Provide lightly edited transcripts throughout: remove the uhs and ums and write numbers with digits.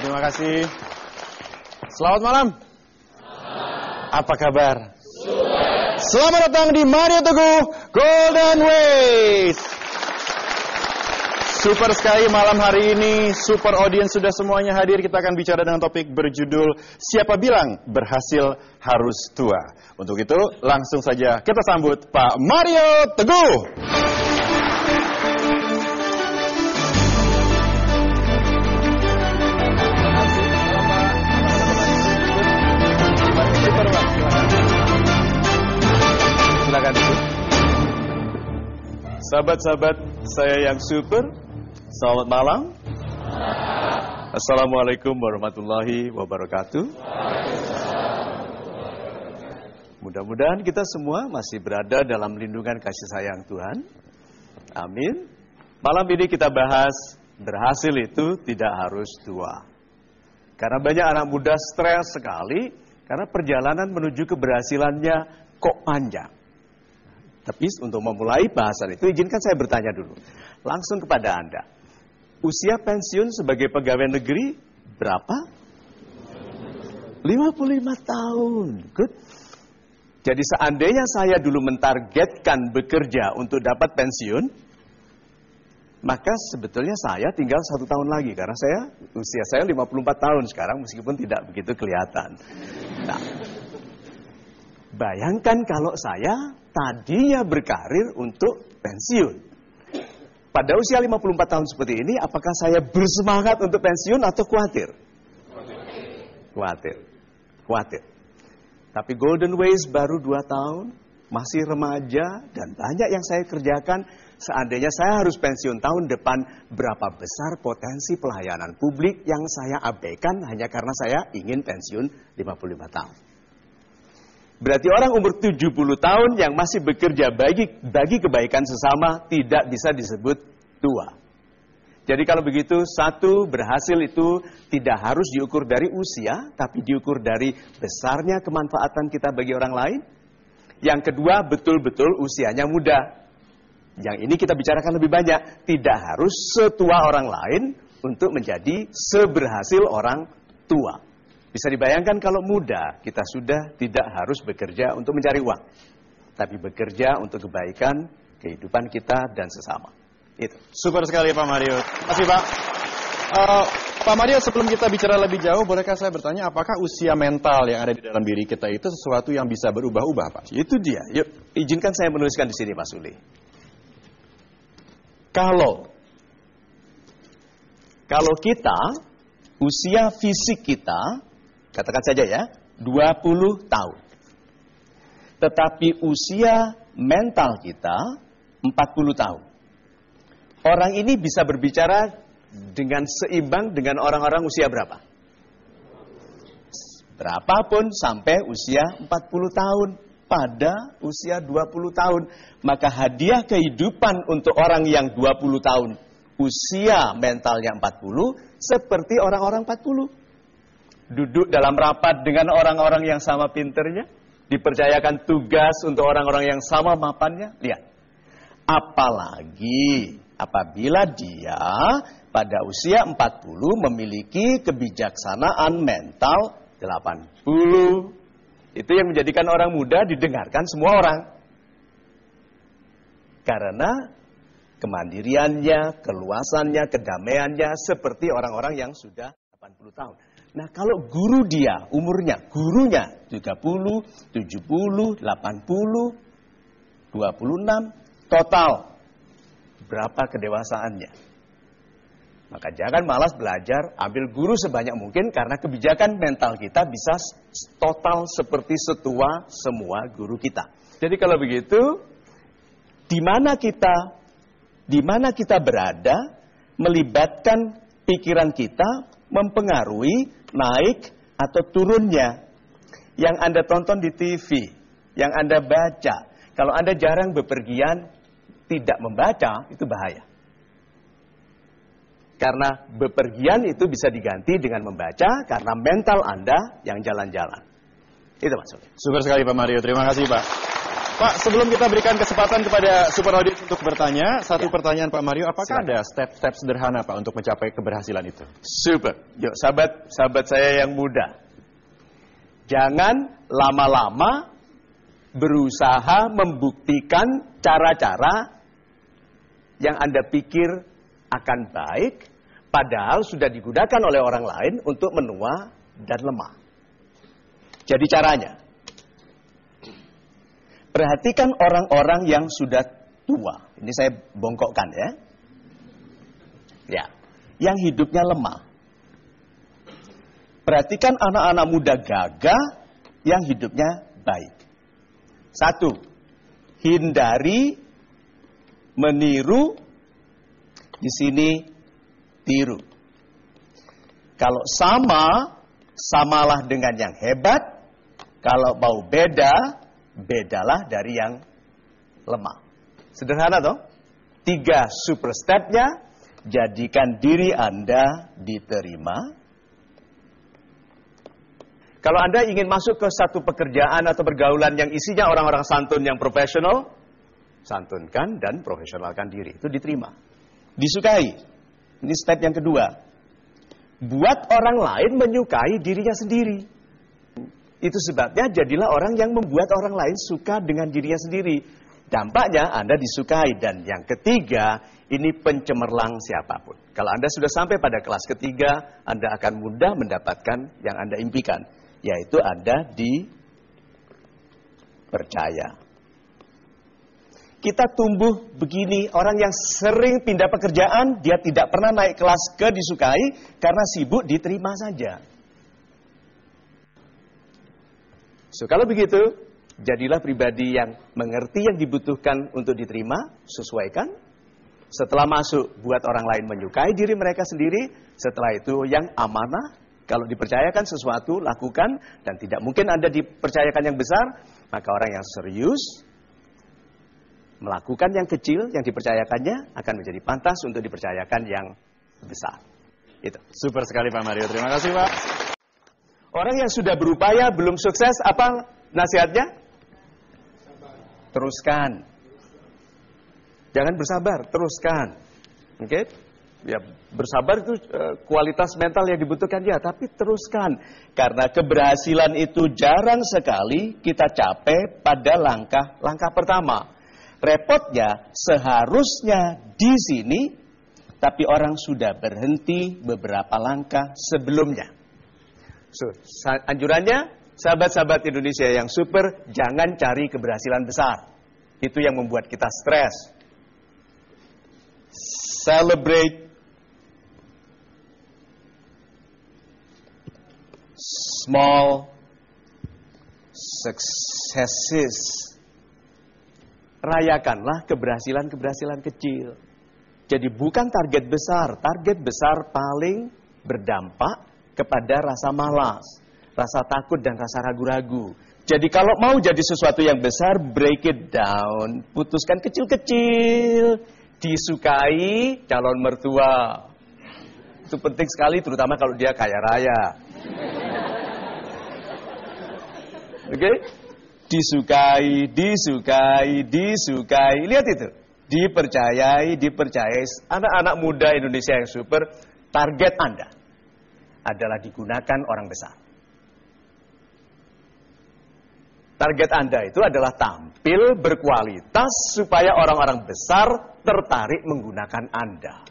Terima kasih. Selamat malam. Apa kabar? Selamat datang di Mario Teguh Golden Ways. Super sekali malam hari ini, super audience sudah semuanya hadir. Kita akan bicara dengan topik berjudul Siapa Bilang Berhasil Harus Tua. Untuk itu langsung saja kita sambut Pak Mario Teguh. Silakan dulu. Sahabat-sahabat saya yang super, selamat malam. Assalamualaikum warahmatullahi wabarakatuh. Mudah-mudahan kita semua masih berada dalam lindungan kasih sayang Tuhan. Amin. Malam ini kita bahas berhasil itu tidak harus tua. Karena banyak anak muda stres sekali karena perjalanan menuju keberhasilannya kok panjang. Tapi untuk memulai bahasan itu, izinkan saya bertanya dulu. Langsung kepada Anda. Usia pensiun sebagai pegawai negeri berapa? 55 tahun. Good. Jadi seandainya saya dulu mentargetkan bekerja untuk dapat pensiun, maka sebetulnya saya tinggal 1 tahun lagi. Karena usia saya 54 tahun sekarang, meskipun tidak begitu kelihatan. Nah, bayangkan kalau saya tadinya berkarir untuk pensiun. Pada usia 54 tahun seperti ini, apakah saya bersemangat untuk pensiun atau khawatir? Khawatir. Tapi Golden Ways baru 2 tahun, masih remaja, dan banyak yang saya kerjakan. Seandainya saya harus pensiun tahun depan, berapa besar potensi pelayanan publik yang saya abaikan hanya karena saya ingin pensiun 55 tahun. Berarti orang umur 70 tahun yang masih bekerja bagi kebaikan sesama tidak bisa disebut tua. Jadi kalau begitu, satu, berhasil itu tidak harus diukur dari usia, tapi diukur dari besarnya kemanfaatan kita bagi orang lain. Yang kedua, betul-betul usianya muda. Yang ini kita bicarakan lebih banyak. Tidak harus setua orang lain untuk menjadi seberhasil orang tua. Bisa dibayangkan kalau muda, kita sudah tidak harus bekerja untuk mencari uang. Tapi bekerja untuk kebaikan, kehidupan kita, dan sesama. Itu. Super sekali Pak Mario. Terima kasih Pak. Pak Mario, sebelum kita bicara lebih jauh, bolehkah saya bertanya, apakah usia mental yang ada di dalam diri kita itu sesuatu yang bisa berubah-ubah Pak? Itu dia. Yuk, izinkan saya menuliskan di sini Pak Suli. Kalau kita, usia fisik kita, katakan saja ya, 20 tahun. Tetapi usia mental kita 40 tahun. Orang ini bisa berbicara dengan seimbang dengan orang-orang usia berapa? Berapapun sampai usia 40 tahun. Pada usia 20 tahun. Maka hadiah kehidupan untuk orang yang 20 tahun. Usia mentalnya 40 seperti orang-orang 40. Duduk dalam rapat dengan orang-orang yang sama pinternya, dipercayakan tugas untuk orang-orang yang sama mapannya. Lihat, apalagi apabila dia pada usia 40 memiliki kebijaksanaan mental 80. Itu yang menjadikan orang muda didengarkan semua orang. Karena kemandiriannya, keluasannya, kedamaiannya seperti orang-orang yang sudah 80 tahun. Nah kalau guru dia, gurunya 30, 70, 80, 26, total berapa kedewasaannya? Maka jangan malas belajar, ambil guru sebanyak mungkin karena kebijakan mental kita bisa total seperti setua semua guru kita. Jadi kalau begitu, di mana kita berada, melibatkan pikiran kita, mempengaruhi naik atau turunnya. Yang Anda tonton di TV, yang Anda baca. Kalau Anda jarang bepergian, tidak membaca, itu bahaya. Karena bepergian itu bisa diganti dengan membaca, karena mental Anda yang jalan-jalan. Itu maksudnya. Super sekali Pak Mario, terima kasih Pak. Pak, sebelum kita berikan kesempatan kepada super audience untuk untuk bertanya, satu pertanyaan Pak Mario, apakah ada step-step sederhana Pak untuk mencapai keberhasilan itu? Super. Yuk, sahabat saya yang muda. Jangan lama-lama berusaha membuktikan cara-cara yang Anda pikir akan baik, padahal sudah digunakan oleh orang lain untuk menua dan lemah. Jadi caranya, perhatikan orang-orang yang sudah tua. Ini saya bongkokkan ya. Ya, yang hidupnya lemah. Perhatikan anak-anak muda gagah yang hidupnya baik. 1. Hindari meniru, di sini tiru. Kalau sama, samalah dengan yang hebat. Kalau mau beda, bedalah dari yang lemah. Sederhana toh? 3 super step-nya, jadikan diri Anda diterima. Kalau Anda ingin masuk ke satu pekerjaan atau pergaulan yang isinya orang-orang santun yang profesional, santunkan dan profesionalkan diri. Itu diterima. Disukai. Ini step yang kedua. Buat orang lain menyukai dirinya sendiri. Itu sebabnya jadilah orang yang membuat orang lain suka dengan dirinya sendiri. Dampaknya Anda disukai. Dan yang ketiga, ini pencemerlang siapapun. Kalau Anda sudah sampai pada kelas ketiga, Anda akan mudah mendapatkan yang Anda impikan. Yaitu Anda dipercaya. Kita tumbuh begini, orang yang sering pindah pekerjaan, dia tidak pernah naik kelas ke disukai, karena sibuk diterima saja. So, kalau begitu, jadilah pribadi yang mengerti yang dibutuhkan untuk diterima, sesuaikan. Setelah masuk, buat orang lain menyukai diri mereka sendiri. Setelah itu yang amanah, kalau dipercayakan sesuatu, lakukan. Dan tidak mungkin Anda dipercayakan yang besar, maka orang yang serius, melakukan yang kecil, yang dipercayakannya, akan menjadi pantas untuk dipercayakan yang besar. Itu. Super sekali Pak Mario, terima kasih Pak. Orang yang sudah berupaya, belum sukses, apa nasihatnya? Teruskan. Jangan bersabar, teruskan. Oke? Ya, bersabar itu kualitas mental yang dibutuhkan ya, tapi teruskan. Karena keberhasilan itu jarang sekali kita capai pada langkah pertama. Repotnya seharusnya di sini, tapi orang sudah berhenti beberapa langkah sebelumnya. So, anjurannya, sahabat-sahabat Indonesia yang super, jangan cari keberhasilan besar. Itu yang membuat kita stres. Celebrate small successes. Rayakanlah keberhasilan-keberhasilan kecil. Jadi bukan target besar paling berdampak kepada rasa malas, rasa takut dan rasa ragu-ragu. Jadi kalau mau jadi sesuatu yang besar, break it down, putuskan kecil-kecil, disukai calon mertua. Itu penting sekali, terutama kalau dia kaya raya. Oke? Disukai. Lihat itu. Dipercayai. Anak-anak muda Indonesia yang super, target Anda adalah digunakan orang besar. Target Anda itu adalah tampil berkualitas supaya orang-orang besar tertarik menggunakan Anda.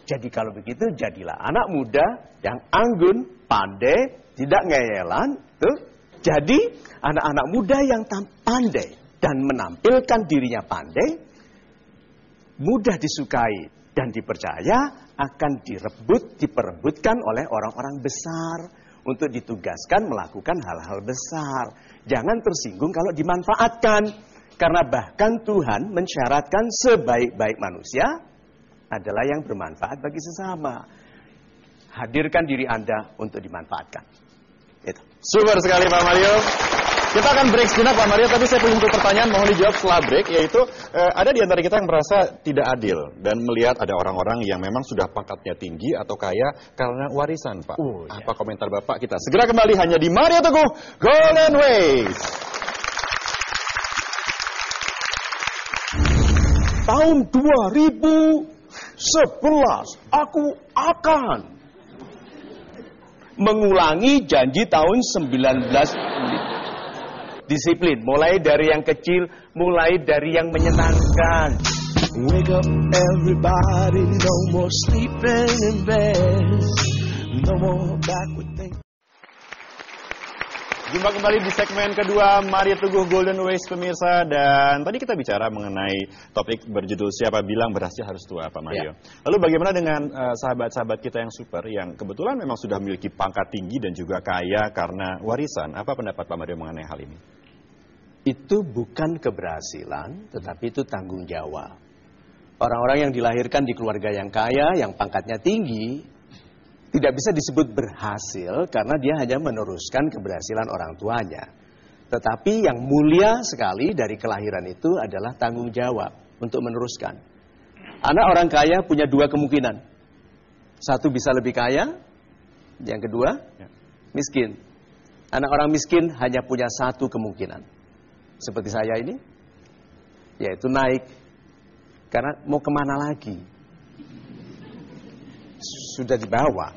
Jadi kalau begitu, jadilah anak muda yang anggun, pandai, tidak ngeyelan, tuh. Jadi, anak-anak muda yang pandai dan menampilkan dirinya pandai, mudah disukai dan dipercaya, akan diperebutkan oleh orang-orang besar untuk ditugaskan melakukan hal-hal besar. Jangan tersinggung kalau dimanfaatkan, karena bahkan Tuhan mensyaratkan sebaik-baik manusia adalah yang bermanfaat bagi sesama. Hadirkan diri Anda untuk dimanfaatkan. Itu. Super sekali Pak Mario. Kita akan break sejenak Pak Mario, tapi saya punya satu pertanyaan mohon dijawab setelah break, yaitu ada di antara kita yang merasa tidak adil dan melihat ada orang-orang yang memang sudah pangkatnya tinggi atau kaya karena warisan Pak. Apa komentar Bapak? Kita segera kembali hanya di Mario Teguh Golden Ways. tahun 2011 aku akan mengulangi janji tahun 19. Disiplin, mulai dari yang kecil, mulai dari yang menyenangkan. Wake up everybody, no more sleeping in bed, no more backward thinking. Jumpa kembali di segmen kedua Mario Teguh Golden Ways pemirsa, dan tadi kita bicara mengenai topik berjudul siapa bilang berhasil harus tua, Pak Mario. Ya. Lalu bagaimana dengan sahabat-sahabat kita yang super yang kebetulan memang sudah memiliki pangkat tinggi dan juga kaya karena warisan? Apa pendapat Pak Mario mengenai hal ini? Itu bukan keberhasilan, tetapi itu tanggung jawab. Orang-orang yang dilahirkan di keluarga yang kaya, yang pangkatnya tinggi, tidak bisa disebut berhasil karena dia hanya meneruskan keberhasilan orang tuanya. Tetapi yang mulia sekali dari kelahiran itu adalah tanggung jawab untuk meneruskan. Anak orang kaya punya dua kemungkinan. Satu bisa lebih kaya, yang kedua miskin. Anak orang miskin hanya punya satu kemungkinan. Seperti saya ini, yaitu naik. Karena mau kemana lagi? Sudah dibawa.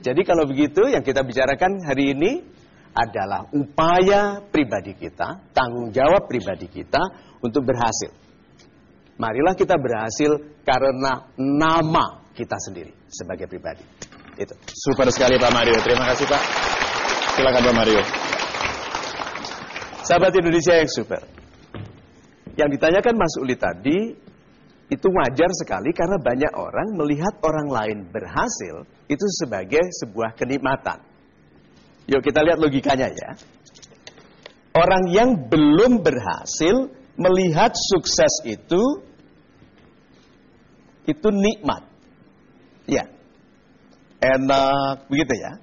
Jadi kalau begitu yang kita bicarakan hari ini adalah upaya pribadi kita, tanggung jawab pribadi kita untuk berhasil. Marilah kita berhasil karena nama kita sendiri sebagai pribadi. Itu. Super sekali Pak Mario. Terima kasih Pak. Silakan Pak Mario. Sahabat Indonesia yang super. Yang ditanyakan Mas Uli tadi itu wajar sekali karena banyak orang melihat orang lain berhasil itu sebagai sebuah kenikmatan. Yuk kita lihat logikanya ya. Orang yang belum berhasil melihat sukses itu nikmat. Ya. Enak, begitu ya.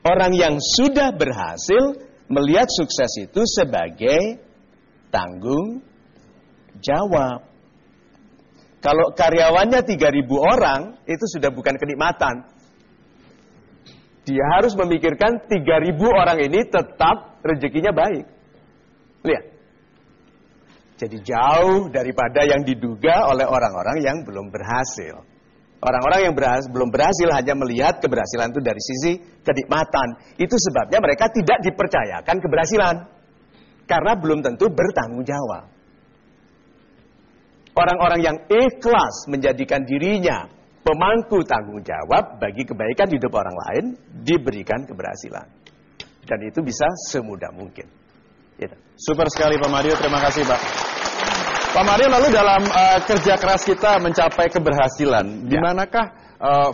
Orang yang sudah berhasil melihat sukses itu sebagai tanggung jawab. Kalau karyawannya 3.000 orang, itu sudah bukan kenikmatan. Dia harus memikirkan 3.000 orang ini tetap rezekinya baik. Lihat. Jadi jauh daripada yang diduga oleh orang-orang yang belum berhasil. Orang-orang yang belum berhasil hanya melihat keberhasilan itu dari sisi kenikmatan. Itu sebabnya mereka tidak dipercayakan keberhasilan. Karena belum tentu bertanggung jawab. Orang-orang yang ikhlas menjadikan dirinya pemangku tanggung jawab bagi kebaikan hidup orang lain diberikan keberhasilan. Dan itu bisa semudah mungkin. Gitu. Super sekali Pak Mario, terima kasih Pak. Pak Mario, lalu dalam kerja keras kita mencapai keberhasilan, di manakah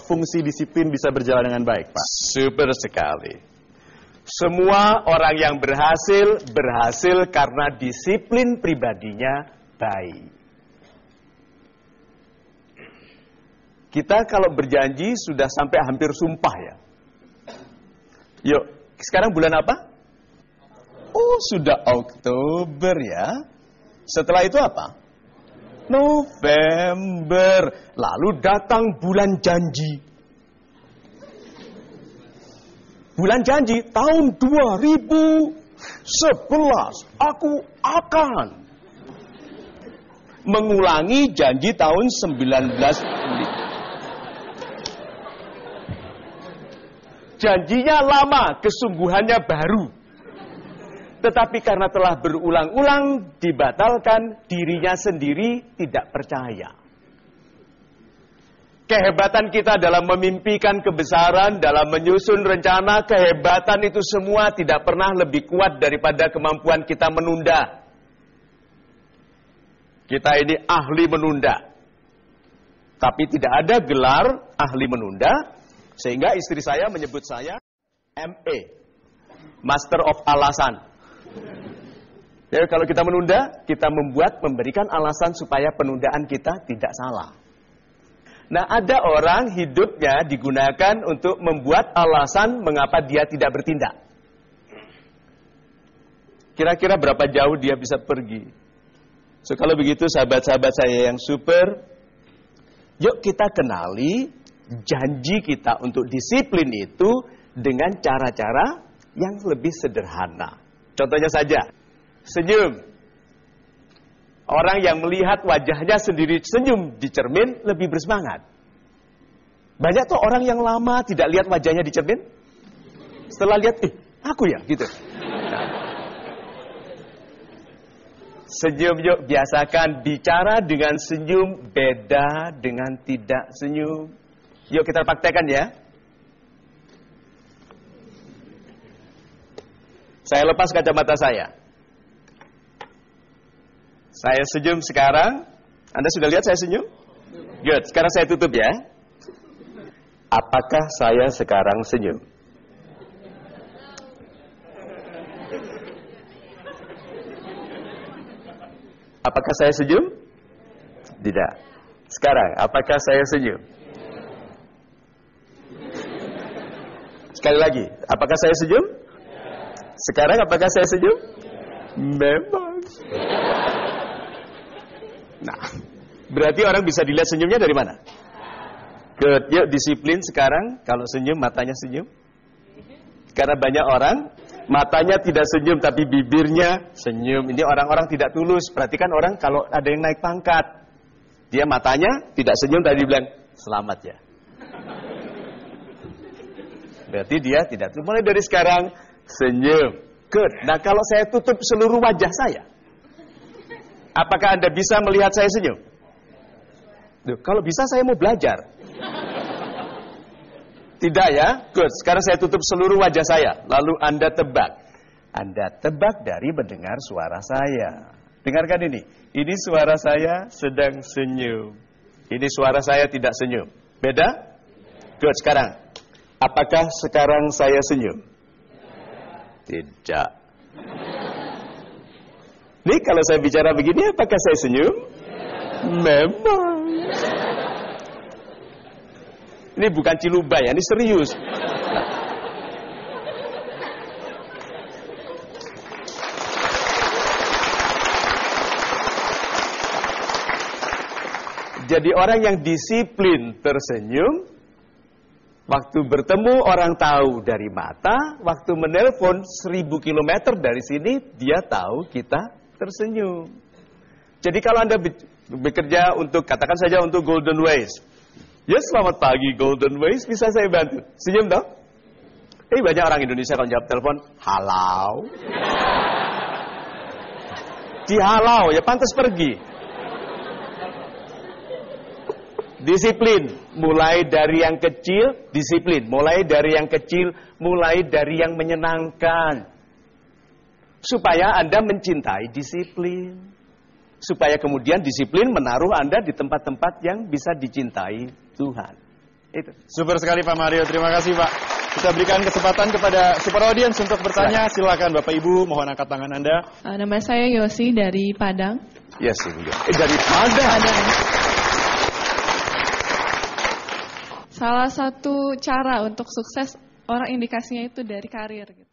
fungsi disiplin bisa berjalan dengan baik Pak? Super sekali. Semua orang yang berhasil karena disiplin pribadinya baik. Kita kalau berjanji sudah sampai hampir sumpah ya. Yuk, sekarang bulan apa? Oh, sudah Oktober ya. Setelah itu apa? November. Lalu datang bulan janji. Bulan janji tahun 2011 aku akan mengulangi janji tahun 19. Janjinya lama, kesungguhannya baru. Tetapi karena telah berulang-ulang dibatalkan, dirinya sendiri tidak percaya. Kehebatan kita dalam memimpikan kebesaran, dalam menyusun rencana, kehebatan itu semua tidak pernah lebih kuat daripada kemampuan kita menunda. Kita ini ahli menunda. Tapi tidak ada gelar ahli menunda, sehingga istri saya menyebut saya MA, Master of Alasan. Ya, kalau kita menunda, kita memberikan alasan supaya penundaan kita tidak salah. Nah, ada orang hidupnya digunakan untuk membuat alasan mengapa dia tidak bertindak. Kira-kira berapa jauh dia bisa pergi? So, kalau begitu sahabat-sahabat saya yang super, yuk kita kenali janji kita untuk disiplin itu dengan cara-cara yang lebih sederhana. Contohnya saja, senyum. Orang yang melihat wajahnya sendiri senyum di cermin lebih bersemangat. Banyak tuh orang yang lama tidak lihat wajahnya di cermin. Setelah lihat, aku ya, gitu. Senyum yuk, biasakan bicara dengan senyum, beda dengan tidak senyum. Yuk kita praktekkan ya. Saya lepas kacamata saya. Saya senyum sekarang. Anda sudah lihat saya senyum? Good, sekarang saya tutup ya. Apakah saya sekarang senyum? Apakah saya senyum? Tidak. Sekarang, apakah saya senyum? Sekali lagi, apakah saya senyum? Sekarang, apakah saya senyum? Memang. Nah, berarti orang bisa dilihat senyumnya dari mana? Good. Yuk disiplin sekarang, kalau senyum matanya senyum. Karena banyak orang matanya tidak senyum tapi bibirnya senyum. Ini orang-orang tidak tulus. Perhatikan orang kalau ada yang naik pangkat, dia matanya tidak senyum tadi bilang selamat ya. Berarti dia tidak tulus. Mulai dari sekarang senyum. Good. Nah kalau saya tutup seluruh wajah saya, apakah Anda bisa melihat saya senyum? Duh, kalau bisa saya mau belajar. Tidak ya? Good. Sekarang saya tutup seluruh wajah saya. Lalu Anda tebak. Anda tebak dari mendengar suara saya. Dengarkan ini. Ini suara saya sedang senyum. Ini suara saya tidak senyum. Beda? Good. Sekarang. Apakah sekarang saya senyum? Tidak. Nih kalau saya bicara begini, apakah saya senyum? Memang. Ini bukan ciluba ya, ini serius. Jadi orang yang disiplin tersenyum, waktu bertemu orang tahu dari mata, waktu menelpon 1000 km dari sini, dia tahu kita tersenyum. Jadi kalau Anda bekerja untuk, katakan saja untuk Golden Ways. Ya selamat pagi Golden Ways, bisa saya bantu? Senyum dong? Banyak orang Indonesia kalau jawab telepon, halau. Dihalau, ya pantas pergi. Disiplin, mulai dari yang kecil, disiplin. Mulai dari yang kecil, mulai dari yang menyenangkan. Supaya Anda mencintai disiplin. Supaya kemudian disiplin menaruh Anda di tempat-tempat yang bisa dicintai Tuhan. Itu. Super sekali Pak Mario, terima kasih Pak. Kita berikan kesempatan kepada super audience untuk bertanya. Silakan Bapak Ibu, mohon angkat tangan Anda. Nama saya Yosi dari Padang. Yes, dari Padang. Salah satu cara untuk sukses orang indikasinya itu dari karir gitu.